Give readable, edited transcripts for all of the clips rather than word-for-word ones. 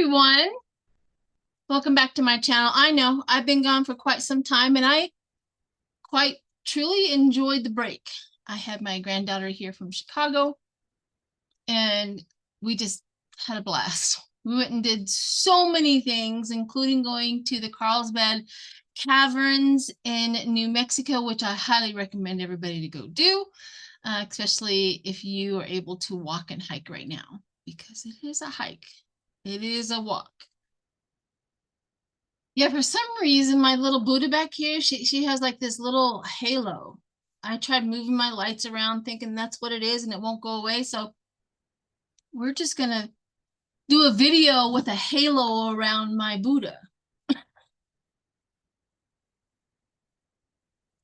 everyone. Welcome back to my channel. I know I've been gone for quite some time and I quite truly enjoyed the break. I had my granddaughter here from Chicago and we just had a blast. We went and did so many things, including going to the Carlsbad Caverns in New Mexico, which I highly recommend everybody to go do, especially if you are able to walk and hike right now, because it is a hike. It is a walk. Yeah, for some reason, my little Buddha back here, she has like this little halo. I tried moving my lights around thinking that's what it is and it won't go away. So we're just gonna do a video with a halo around my Buddha.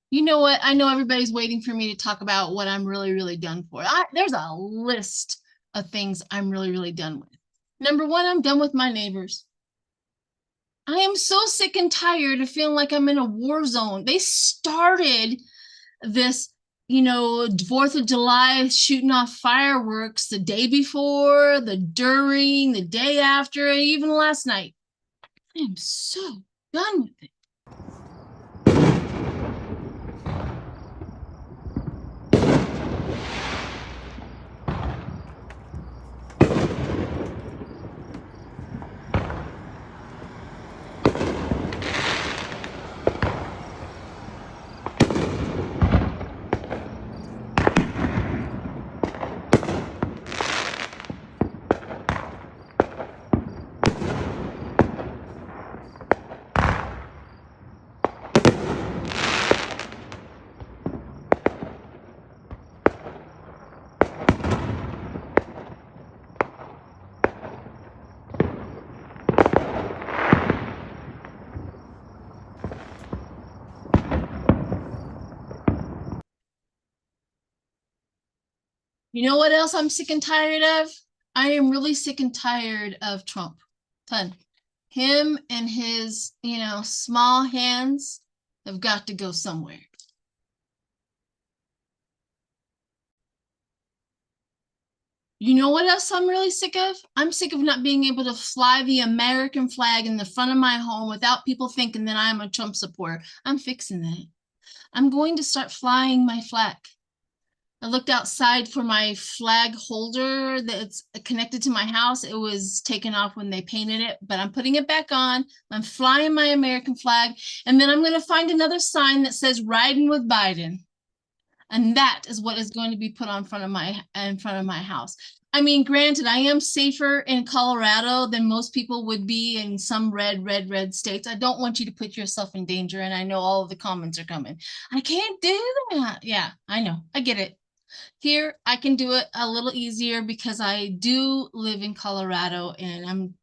You know what? I know everybody's waiting for me to talk about what I'm really done for. There's a list of things I'm really done with. Number one, I'm done with my neighbors. I am so sick and tired of feeling like I'm in a war zone. They started this, 4th of July shooting off fireworks the day before, the during, the day after, and even last night. I am so done with it. You know what else I'm sick and tired of? I am really sick and tired of Trump. Ton. Him and his, small hands have got to go somewhere. You know what else I'm really sick of? I'm sick of not being able to fly the American flag in the front of my home without people thinking that I'm a Trump supporter. I'm fixing that. I'm going to start flying my flag. I looked outside for my flag holder that's connected to my house. It was taken off when they painted it, but I'm putting it back on. I'm flying my American flag, and then I'm going to find another sign that says "Riding with Biden." And that is what is going to be put in front of my house. I mean, granted, I am safer in Colorado than most people would be in some red states. I don't want you to put yourself in danger, and I know all of the comments are coming. I can't do that. Yeah, I know. I get it. Here, I can do it a little easier because I do live in Colorado and I'm,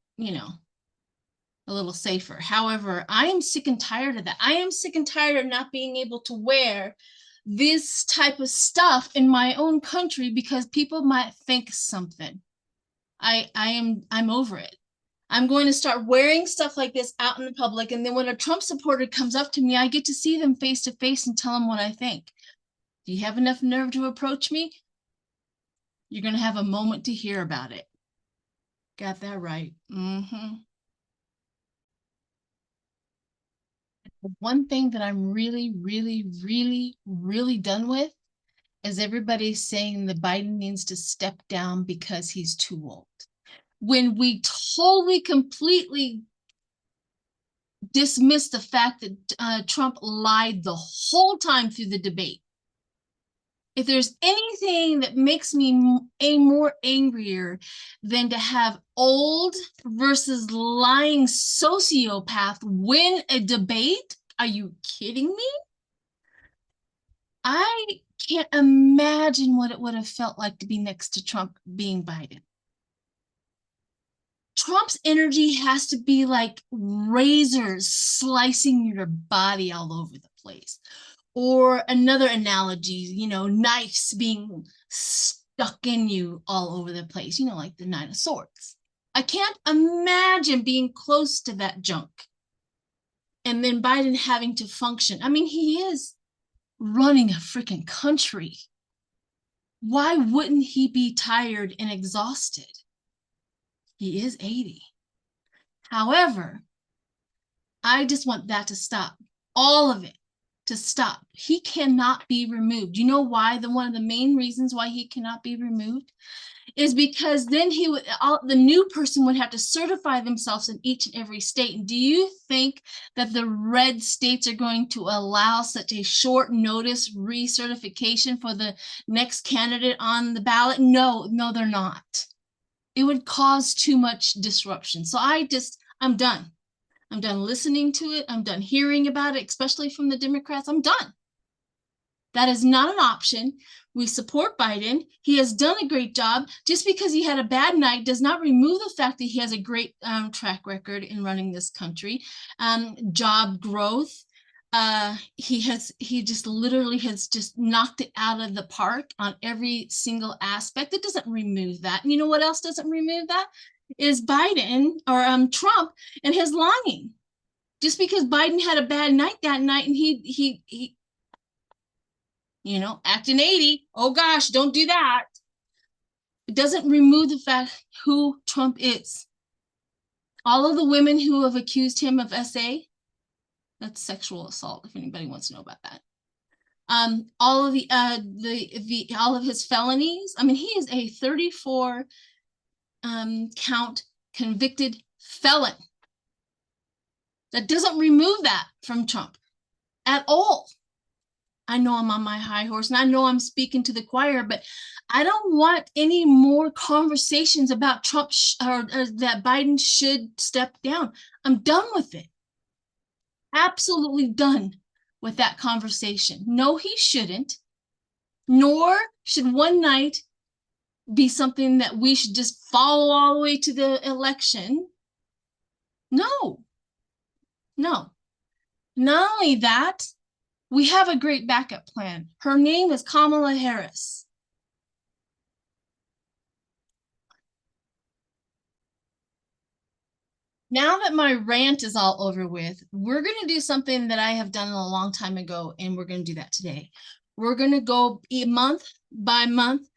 a little safer. However, I am sick and tired of that. I am sick and tired of not being able to wear this type of stuff in my own country because people might think something. I'm over it. I'm going to start wearing stuff like this out in the public, and then when a Trump supporter comes up to me, I get to see them face to face and tell them what I think. Do you have enough nerve to approach me? You're going to have a moment to hear about it. Got that right. One thing that I'm really done with is everybody saying that Biden needs to step down because he's too old. When we totally, completely dismiss the fact that Trump lied the whole time through the debate. If there's anything that makes me more angrier than to have old versus lying sociopath win a debate, are you kidding me? I can't imagine what it would have felt like to be next to Trump being Biden. Trump's energy has to be like razors slicing your body all over the place. Or another analogy, knives being stuck in you all over the place, like the Nine of Swords. I can't imagine being close to that junk. And then Biden having to function. I mean, he is running a freaking country. Why wouldn't he be tired and exhausted? He is 80. However, I just want that to stop. All of it to stop. He cannot be removed. You know why? One of the main reasons why he cannot be removed is because then the new person would have to certify themselves in each and every state. And do you think that the red states are going to allow such a short notice recertification for the next candidate on the ballot? No, they're not. It would cause too much disruption. So I'm done. I'm done listening to it. I'm done hearing about it, especially from the Democrats. I'm done. That is not an option. We support Biden. He has done a great job. Just because he had a bad night does not remove the fact that he has a great track record in running this country. Job growth. He just literally has just knocked it out of the park on every single aspect. It doesn't remove that. And you know what else doesn't remove that? Is Biden or Trump and his lying. Just because Biden had a bad night that night and he acting 80, oh gosh, don't do that. It doesn't remove the fact who Trump is. All of the women who have accused him of SA, that's sexual assault, if anybody wants to know about that. All of all of his felonies. I mean, he is a 34 count convicted felon. That doesn't remove that from Trump at all. I know I'm on my high horse and I know I'm speaking to the choir, but I don't want any more conversations about Trump or that Biden should step down. I'm done with it. Absolutely done with that conversation. No, he shouldn't. Nor should one night be something that we should just follow all the way to the election. No. Not only that, we have a great backup plan. Her name is Kamala Harris. Now that my rant is all over with, we're going to do something that I have done a long time ago, and we're going to do that today. We're going to go month by month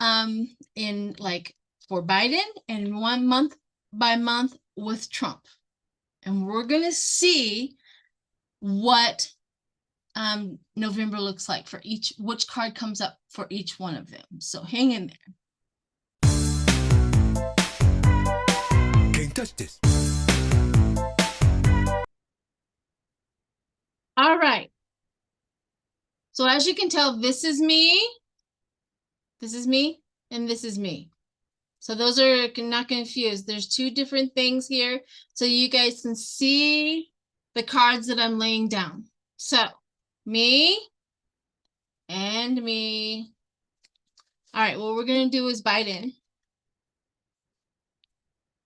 in like for Biden and 1 month by month with Trump. And we're going to see what November looks like for which card comes up for each one of them. So hang in there. Can't touch this. All right. So as you can tell, this is me, and this is me. So those are not confused. There's two different things here. So you guys can see the cards that I'm laying down. So me and me. All right, what we're going to do is Biden.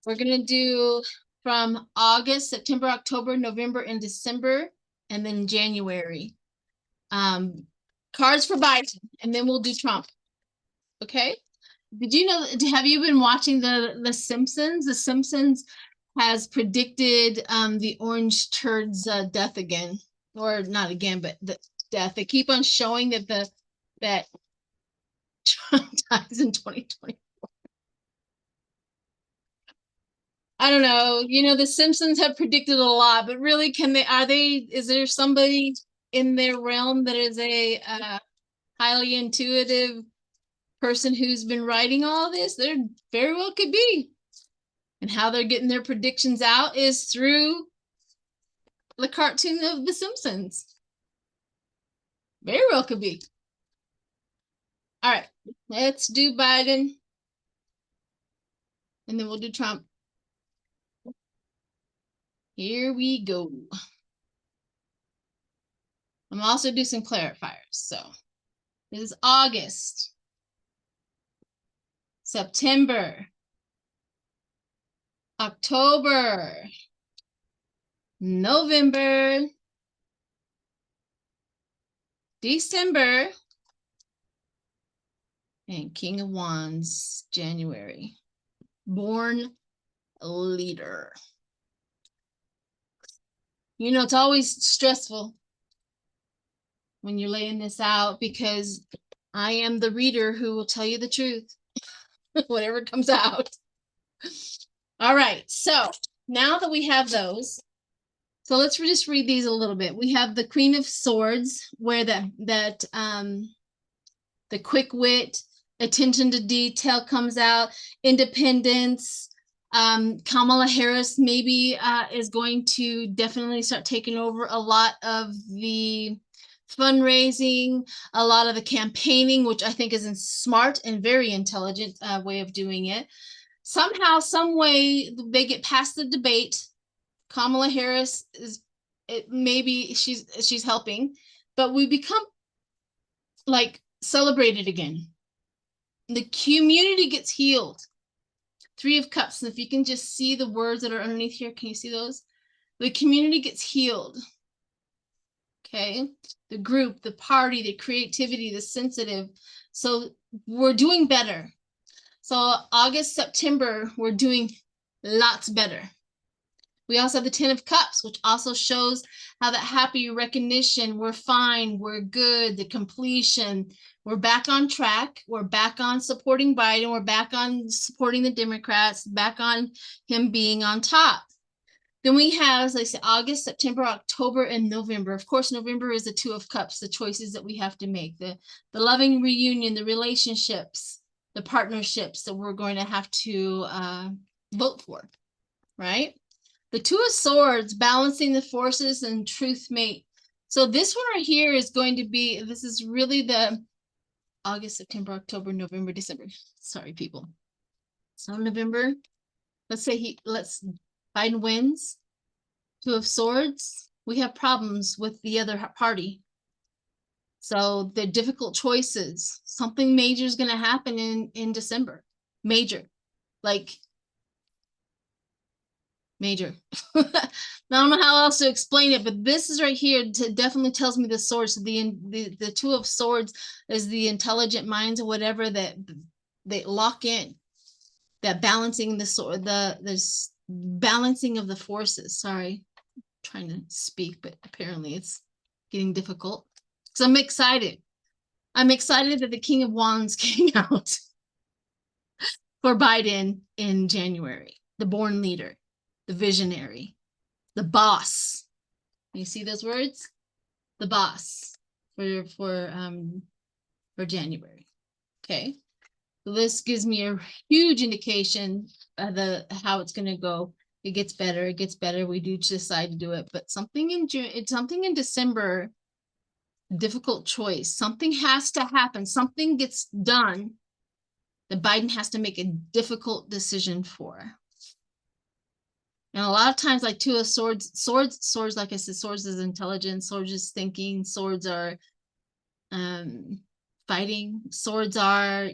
We're going to do from August, September, October, November, and December, and then January. Cards for Biden, and then we'll do Trump. Okay? Did you know, have you been watching the Simpsons? The Simpsons has predicted the orange turd's death again. Or not again, but the death. They keep on showing that Trump dies in 2020. I don't know. You know, the Simpsons have predicted a lot, but really, is there somebody in their realm that is a highly intuitive person who's been writing all this? There very well could be. And how they're getting their predictions out is through the cartoon of The Simpsons. Very well could be. All right, let's do Biden. And then we'll do Trump. Here we go. I'm also do some clarifiers. So this is August, September, October, November, December, and King of Wands, January. Born leader. You know, it's always stressful when you're laying this out because I am the reader who will tell you the truth, whatever comes out. All right, so now that we have those, so let's just read these a little bit. We have the Queen of Swords, where the quick wit, attention to detail comes out, independence. Kamala Harris maybe is going to definitely start taking over a lot of the fundraising, a lot of the campaigning, which I think is a smart and very intelligent way of doing it. Somehow, some way, they get past the debate. Kamala Harris maybe she's helping, but we become like celebrated again. The community gets healed. Three of Cups. And if you can just see the words that are underneath here, can you see those? The community gets healed. Okay. The group, the party, the creativity, the sensitive. So we're doing better. So August, September, we're doing lots better. We also have the 10 of Cups, which also shows how that happy recognition, we're fine, we're good, the completion, we're back on track, we're back on supporting Biden, we're back on supporting the Democrats, back on him being on top. Then we have, as I said, August, September, October, and November. Of course, November is the 2 of Cups, the choices that we have to make, the loving reunion, the relationships, the partnerships that we're going to have to vote for, right? The 2 of Swords, balancing the forces and truth mate. So this one right here is going to be, this is really the August, September, October, November, December. Sorry, people. So November, let's say Biden wins. 2 of Swords, we have problems with the other party. So the difficult choices, something major is going to happen in December. Major, like major. I don't know how else to explain it, but this is right here definitely tells me the source. The 2 of Swords is the intelligent minds or whatever that they lock in, that balancing the sword, this balancing of the forces. Sorry, I'm trying to speak, but apparently it's getting difficult. So I'm excited. I'm excited that the King of Wands came out for Biden in January. The born leader, the visionary, the boss. You see those words? The boss for January. Okay. So this gives me a huge indication of how it's going to go. It gets better. It gets better. We do decide to do it, but something in June, something in December, difficult choice. Something has to happen. Something gets done that Biden has to make a difficult decision for. And a lot of times, like 2 of Swords, like I said, Swords is intelligence, Swords is thinking, Swords are fighting, Swords are,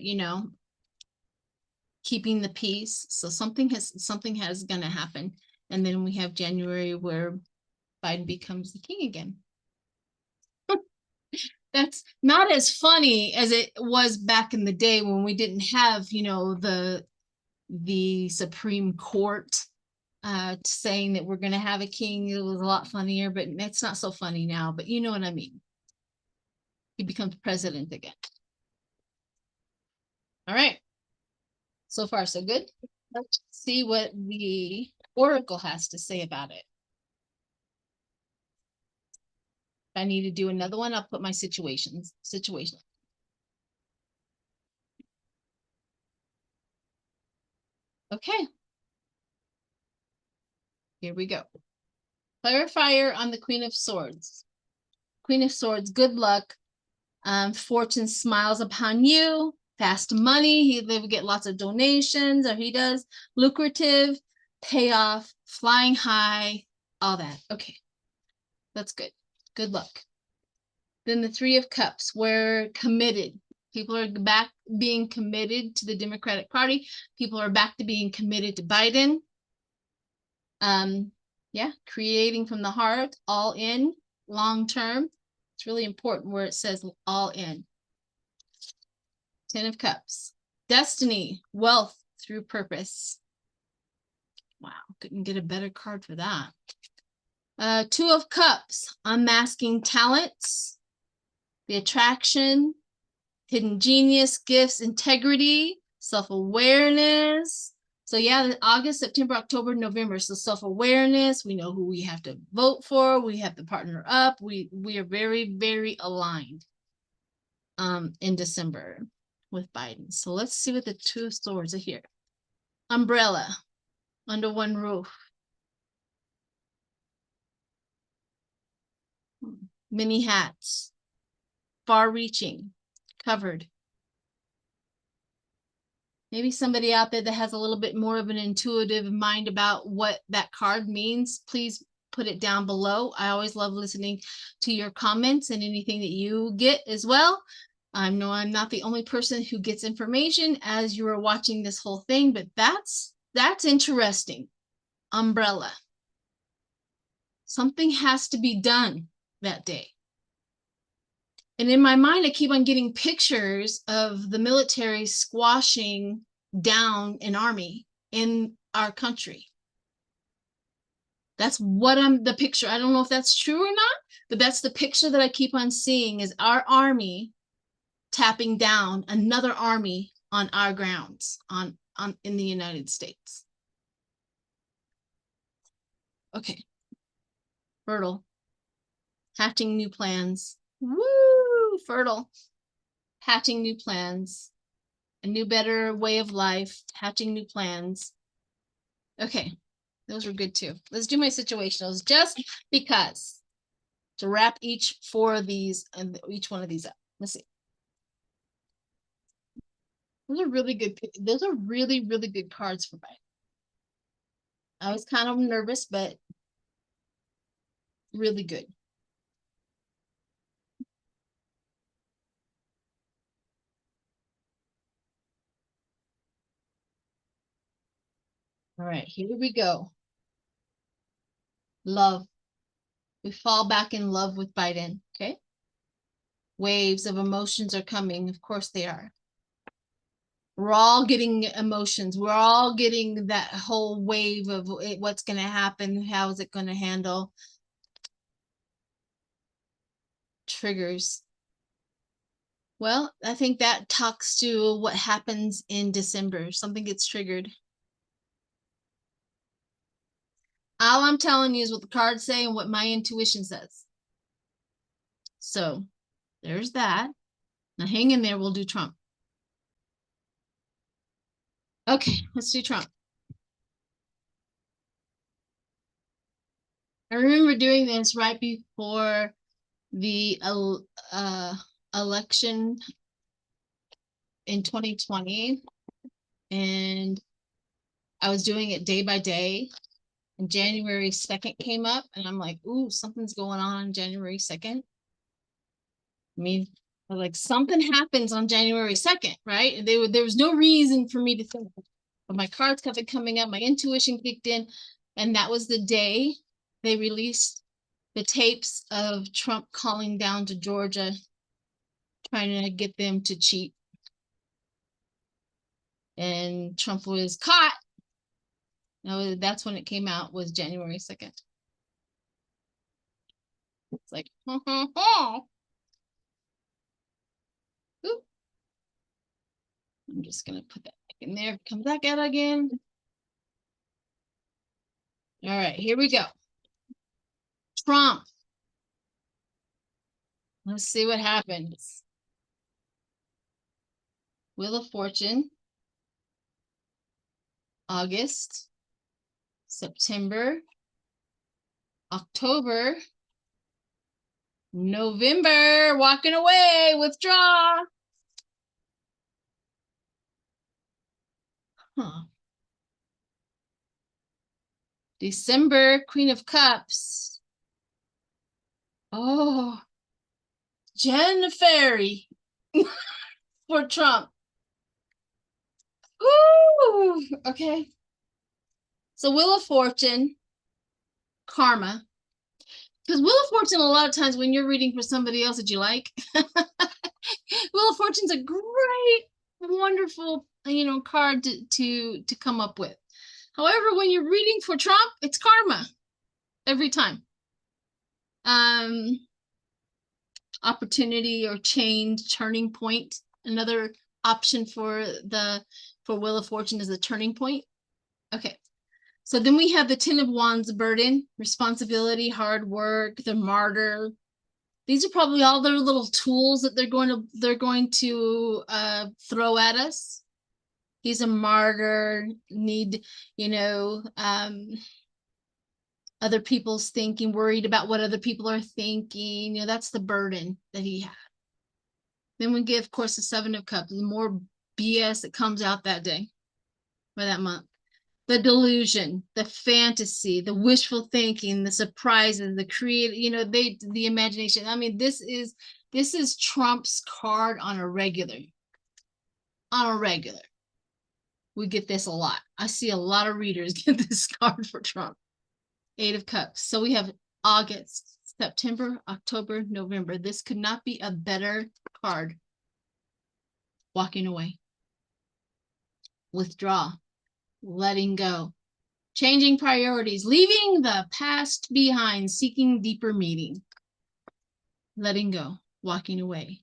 keeping the peace. So something has going to happen. And then we have January where Biden becomes the king again. That's not as funny as it was back in the day when we didn't have, the Supreme Court saying that we're going to have a king. It was a lot funnier, but it's not so funny now. But you know what I mean. He becomes president again. All right. So far, so good. Let's see what the Oracle has to say about it. If I need to do another one, I'll put my situation. Okay. Here we go. Clarifier on the Queen of Swords. Queen of Swords, good luck. Fortune smiles upon you. Fast money. They would get lots of donations, or he does. Lucrative, payoff, flying high, all that. Okay. That's good. Good luck. Then the 3 of Cups, we're committed. People are back being committed to the Democratic Party. People are back to being committed to Biden. Yeah, creating from the heart, all in, long term. It's really important where it says all in. 10 of Cups, destiny, wealth through purpose. Wow, couldn't get a better card for that. 2 of Cups, unmasking talents, the attraction, hidden genius, gifts, integrity, self-awareness, So yeah, August, September, October, November. So self-awareness, we know who we have to vote for, we have to partner up. We are very, very aligned in December with Biden. So let's see what the Two of Swords are here. Umbrella, under one roof. Many hats, far-reaching, covered. Maybe somebody out there that has a little bit more of an intuitive mind about what that card means, please put it down below. I always love listening to your comments and anything that you get as well. I know I'm not the only person who gets information as you are watching this whole thing, but that's interesting. Umbrella. Something has to be done that day. And in my mind, I keep on getting pictures of the military squashing down an army in our country. That's what the picture. I don't know if that's true or not, but that's the picture that I keep on seeing is our army tapping down another army on our grounds in the United States. Okay. Fertile. Hatching new plans. Woo! Fertile. Hatching new plans. A new, better way of life. Hatching new plans. Okay. Those were good too. Let's do my situationals just because to wrap each four of these and each one of these up. Let's see. Those are really good. Those are really, really good cards for Biden. I was kind of nervous, but really good. All right, here we go. Love. We fall back in love with Biden, okay? Waves of emotions are coming. Of course they are. We're all getting emotions. We're all getting that whole wave of what's going to happen. How is it going to handle? Triggers. Well, I think that talks to what happens in December. Something gets triggered. All I'm telling you is what the cards say and what my intuition says. So there's that. Now hang in there. We'll do Trump. Okay, let's do Trump. I remember doing this right before the election in 2020, and I was doing it day by day. And January 2nd came up, and I'm like, ooh, something's going on January 2nd. I mean, like something happens on January 2nd, right? There was no reason for me to think, but my cards kept coming up, my intuition kicked in, and that was the day they released the tapes of Trump calling down to Georgia, trying to get them to cheat. And Trump was caught. No, that's when it came out, was January 2nd. It's like, Oop. I'm just gonna put that back in there. Come back out again. All right, here we go. Trump. Let's see what happens. Wheel of Fortune. August. September. October. November. Walking away. Withdraw. Huh. December. Queen of Cups. Oh. Jen Ferry for Trump. Ooh, okay. So Wheel of Fortune, karma. Because Wheel of Fortune, a lot of times when you're reading for somebody else that you like, Wheel of Fortune's a great, wonderful, card to come up with. However, when you're reading for Trump, it's karma every time. Opportunity or change, turning point. Another option for Wheel of Fortune is a turning point. Okay. So then we have the Ten of Wands, burden, responsibility, hard work, the martyr. These are probably all their little tools that they're going to throw at us. He's a martyr, need, other people's thinking, worried about what other people are thinking. That's the burden that he has. Then we get, of course, the Seven of Cups, the more BS that comes out that day or that month. The delusion, the fantasy, the wishful thinking, the surprises, the the imagination. I mean, this is Trump's card on a regular. On a regular. We get this a lot. I see a lot of readers get this card for Trump. Eight of Cups. So we have August, September, October, November. This could not be a better card. Walking away. Withdraw. Letting go. Changing priorities. Leaving the past behind. Seeking deeper meaning. Letting go. Walking away.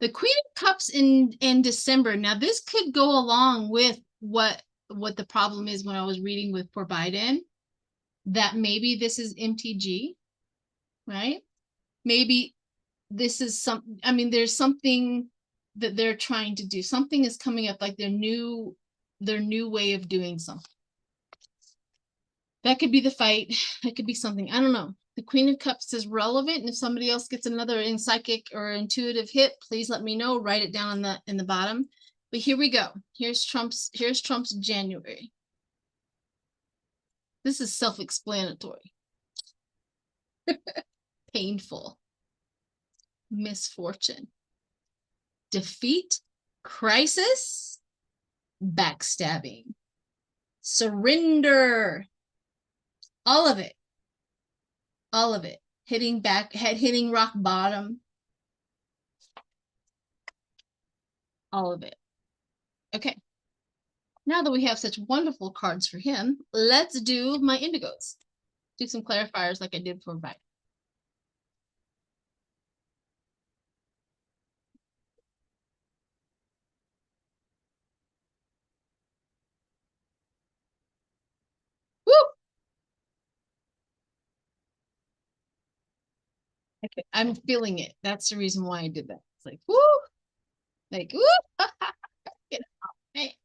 The Queen of Cups in December. Now, this could go along with what the problem is when I was reading with for Biden. That maybe this is MTG, right? Maybe this is there's something that they're trying to do. Something is coming up, like their new way of doing something. That could be the fight. That could be something. I don't know. The Queen of Cups is relevant, and if somebody else gets another in psychic or intuitive hit, please let me know. Write it down in the bottom. But here we go. Here's Trump's January. This is self-explanatory. Painful. Misfortune. Defeat. Crisis. Backstabbing. Surrender. All of it. All of it. Hitting rock bottom. All of it. Okay. Now that we have such wonderful cards for him, let's do my indigos. Do some clarifiers like I did for Biden. Woo! Okay. I'm feeling it. That's the reason why I did that. It's like, woo! Like, woo! Get out. Hey.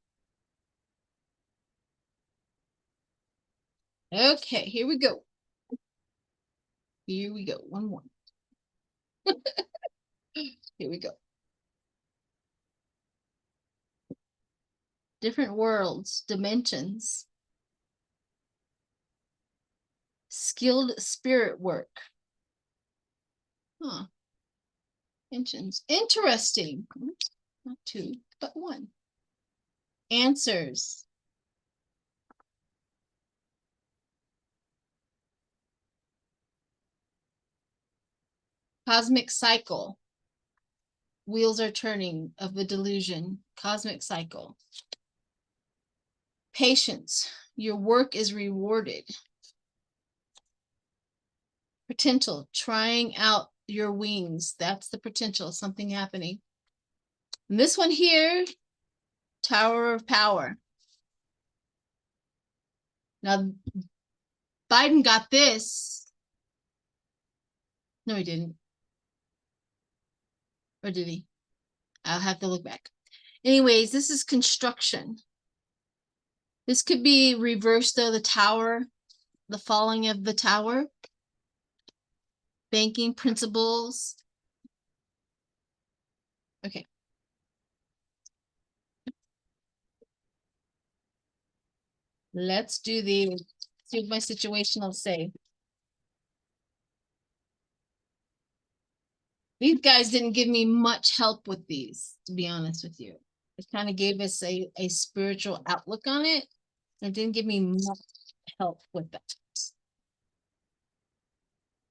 Okay, here we go. Here we go. One more. Here we go. Different worlds, dimensions. Skilled spirit work. Huh. Dimensions. Interesting. Not two, but one. Answers. Cosmic cycle. Wheels are turning of the delusion. Cosmic cycle. Patience. Your work is rewarded. Potential. Trying out your wings. That's the potential. Something happening. And this one here, Tower of Power. Now, Biden got this. No, he didn't. Or did he? I'll have to look back. Anyways, this is construction. This could be reversed, though, the tower, the falling of the tower. Banking principles. Okay. Let's do see what my situation will say. These guys didn't give me much help with these, to be honest with you. It kind of gave us a spiritual outlook on it. It didn't give me much help with that.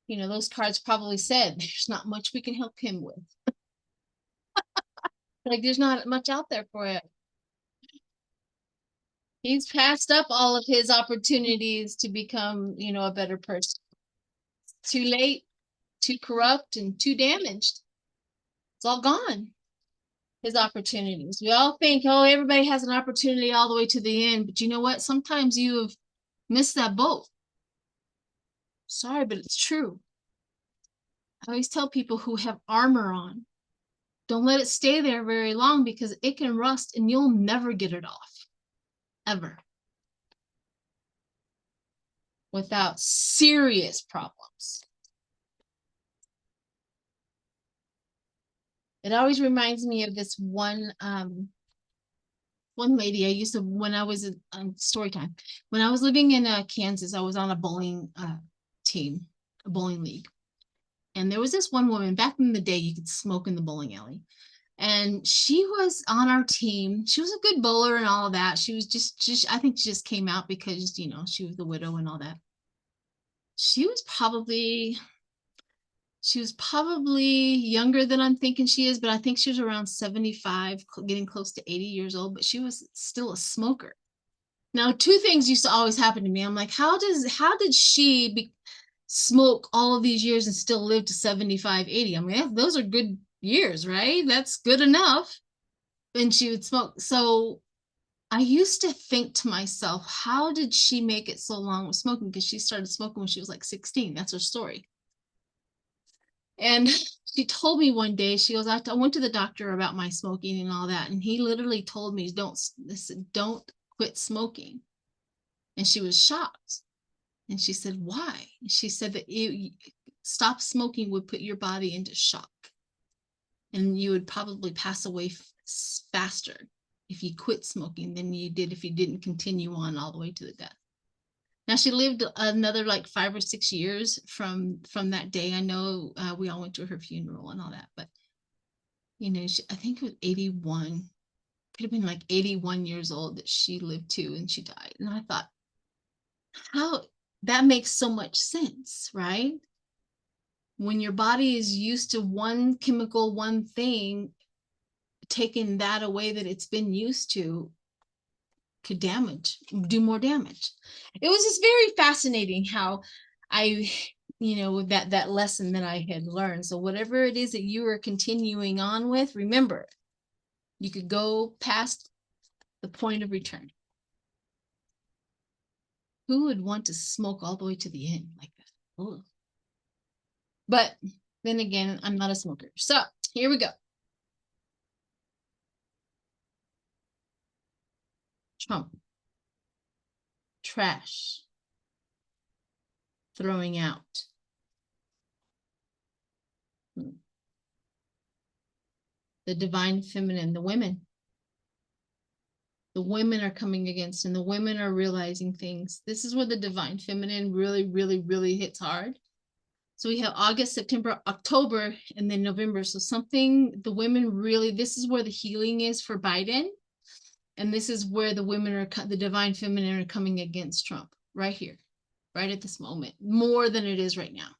Those cards probably said there's not much we can help him with. Like, there's not much out there for it. He's passed up all of his opportunities to become, a better person. Too late, too corrupt, and too damaged. It's all gone. his opportunities. We all think, oh, everybody has an opportunity all the way to the end. But you know what? Sometimes you have missed that boat. Sorry, but it's true. I always tell people who have armor on, don't let it stay there very long because it can rust and you'll never get it off. Ever. Without serious problems. It always reminds me of this one lady I used to, when I was in story time, when I was living in Kansas, I was on a bowling team, a bowling league. And there was this one woman back in the day, you could smoke in the bowling alley. And she was on our team. She was a good bowler and all of that. She was just I think she just came out because, you know, she was the widow and all that. She was probably younger than I'm thinking she is, but I think she was around 75, getting close to 80 years old, but she was still a smoker. Now, two things used to always happen to me. I'm like, how did she smoke all of these years and still live to 75, 80? I mean, those are good years, right? That's good enough. And she would smoke. So I used to think to myself, how did she make it so long with smoking? Because she started smoking when she was like 16. That's her story. And she told me one day, she goes, I went to the doctor about my smoking and all that. And he literally told me, don't quit smoking. And she was shocked. And she said, why? She said that stop smoking would put your body into shock. And you would probably pass away faster if you quit smoking than you did if you didn't continue on all the way to the death. Now, she lived another like 5 or 6 years from that day. I know we all went to her funeral and all that, but you know, I think it was 81, could have been like 81 years old that she lived to, and she died. And I thought, how that makes so much sense, right? When your body is used to one chemical, one thing, taking that away that it's been used to could do more damage. It was just very fascinating how I, you know, that lesson that I had learned. So whatever it is that you are continuing on with, remember, you could go past the point of return. Who would want to smoke all the way to the end like that? Ugh. But then again, I'm not a smoker. So here we go. Trump. Trash. Throwing out. The divine feminine, the women. The women are coming against, and the women are realizing things. This is where the divine feminine really, really, really hits hard. So we have August, September, October, and then November. So the women really, this is where the healing is for Biden. And this is where the divine feminine are coming against Trump, right here, right at this moment, more than it is right now.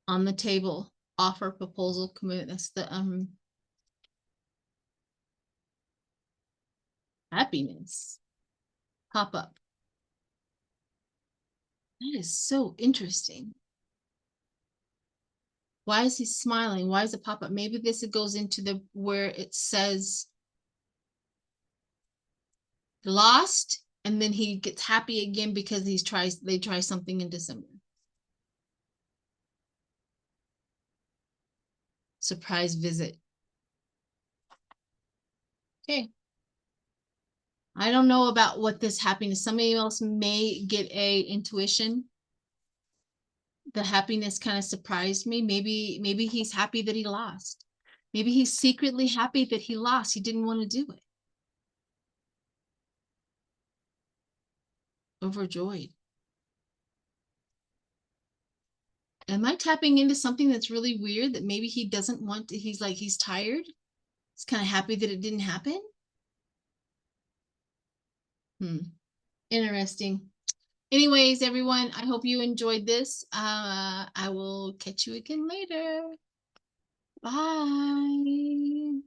On the table, offer, proposal, commitment. That's the happiness. Pop up. That is so interesting. Why is he smiling? Why is it pop up? Maybe this goes into where it says lost, and then he gets happy again because they try something in December. Surprise visit. Okay. I don't know about what this happiness. Somebody else may get a intuition. The happiness kind of surprised me. Maybe he's happy that he lost. Maybe he's secretly happy that he lost. He didn't want to do it. Overjoyed. Am I tapping into something that's really weird that maybe he doesn't want to? He's tired. He's kind of happy that it didn't happen. Interesting. Anyways, everyone, I hope you enjoyed this. I will catch you again later. Bye.